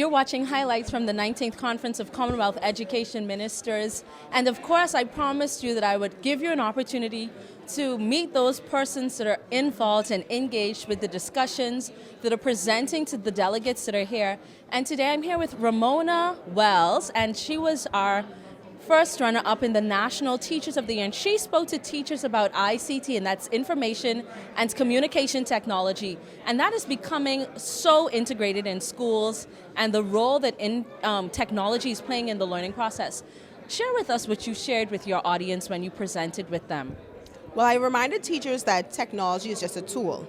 You're watching highlights from the 19th Conference of Commonwealth Education Ministers. And of course, I promised you that I would give you an opportunity to meet those persons that are involved and engaged with the discussions that are presenting to the delegates that are here. And today I'm here with Ramona Wells, and she was our first runner-up in the National Teachers of the Year, and she spoke to teachers about ICT, and that's information and communication technology, and that is becoming so integrated in schools and the role that technology is playing in the learning process. Share with us what you shared with your audience when you presented with them. Well, I reminded teachers that technology is just a tool.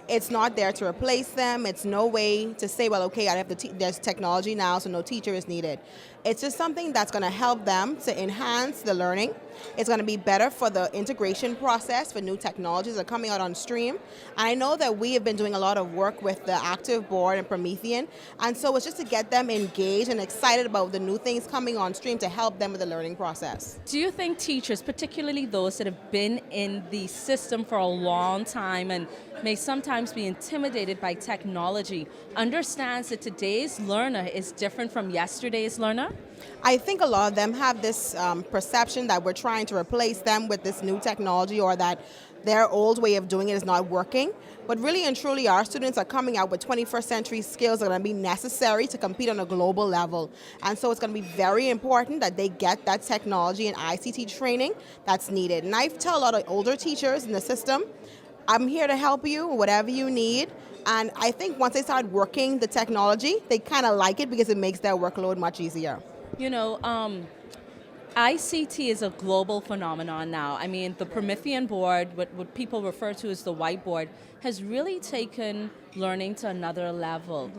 It's not there to replace them. It's no way to say, well, okay, I have there's technology now, so no teacher is needed. It's just something that's going to help them to enhance the learning. It's going to be better for the integration process for new technologies that are coming out on stream. And I know that we have been doing a lot of work with the Active Board and Promethean, and so it's just to get them engaged and excited about the new things coming on stream to help them with the learning process. Do you think teachers, particularly those that have been in the system for a long time and may sometimes be intimidated by technology, understands that today's learner is different from yesterday's learner? I think a lot of them have this perception that we're trying to replace them with this new technology, or that their old way of doing it is not working. But really and truly, our students are coming out with 21st century skills that are going to be necessary to compete on a global level. And so it's going to be very important that they get that technology and ICT training that's needed. And I tell a lot of older teachers in the system, I'm here to help you, whatever you need. And I think once they start working the technology, they kind of like it because it makes their workload much easier. You know, ICT is a global phenomenon now. I mean, the Promethean board, what people refer to as the whiteboard, has really taken learning to another level.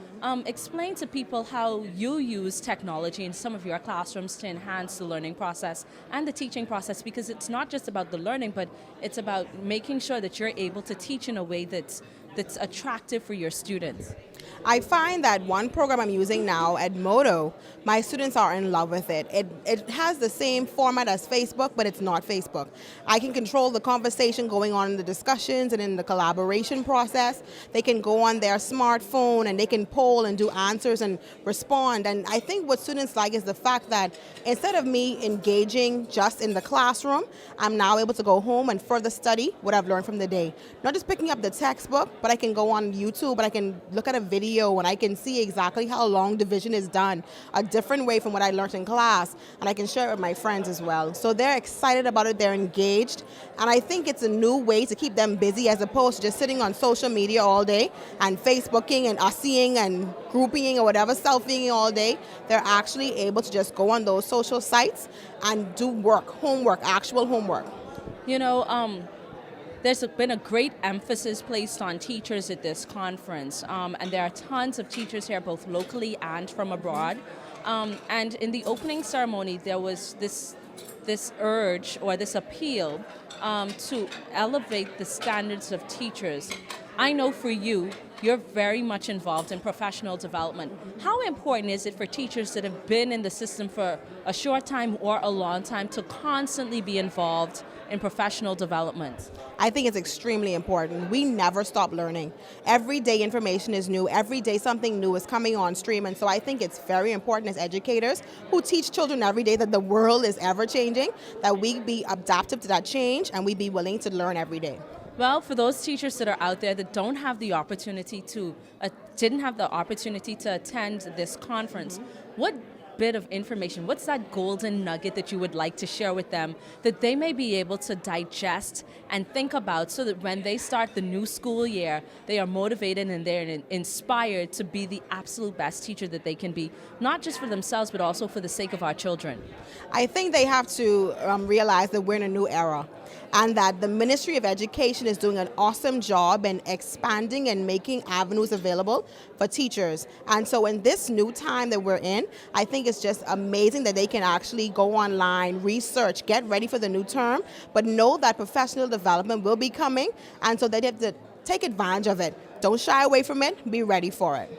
Explain to people how you use technology in some of your classrooms to enhance the learning process and the teaching process, because it's not just about the learning, but it's about making sure that you're able to teach in a way that's attractive for your students. I find that one program I'm using now at Modo, my students are in love with it. It has the same format as Facebook, but it's not Facebook. I can control the conversation going on in the discussions and in the collaboration process. They can go on their smartphone and they can poll and do answers and respond. And I think what students like is the fact that instead of me engaging just in the classroom, I'm now able to go home and further study what I've learned from the day. Not just picking up the textbook, but I can go on YouTube, but I can look at a video and I can see exactly how long division is done, a different way from what I learned in class, and I can share it with my friends as well. So they're excited about it, they're engaged, and I think it's a new way to keep them busy as opposed to just sitting on social media all day and Facebooking and ussying and grouping or whatever, selfieing all day. They're actually able to just go on those social sites and do work, homework, actual homework. You know, there's been a great emphasis placed on teachers at this conference, and there are tons of teachers here, both locally and from abroad. And in the opening ceremony, there was this urge or this appeal to elevate the standards of teachers. I know for you, you're very much involved in professional development. How important is it for teachers that have been in the system for a short time or a long time to constantly be involved in professional development? I think it's extremely important. We never stop learning. Every day information is new. Every day something new is coming on stream. And so I think it's very important as educators who teach children every day that the world is ever changing, that we be adaptive to that change and we be willing to learn every day. Well, for those teachers that are out there that don't have the opportunity to, didn't have the opportunity to attend this conference, what bit of information, what's that golden nugget that you would like to share with them that they may be able to digest and think about, so that when they start the new school year, they are motivated and they're inspired to be the absolute best teacher that they can be, not just for themselves, but also for the sake of our children? I think they have to realize that we're in a new era, and that the Ministry of Education is doing an awesome job in expanding and making avenues available for teachers. And so in this new time that we're in, I think it's just amazing that they can actually go online, research, get ready for the new term, but know that professional development will be coming, and so they have to take advantage of it. Don't shy away from it, be ready for it.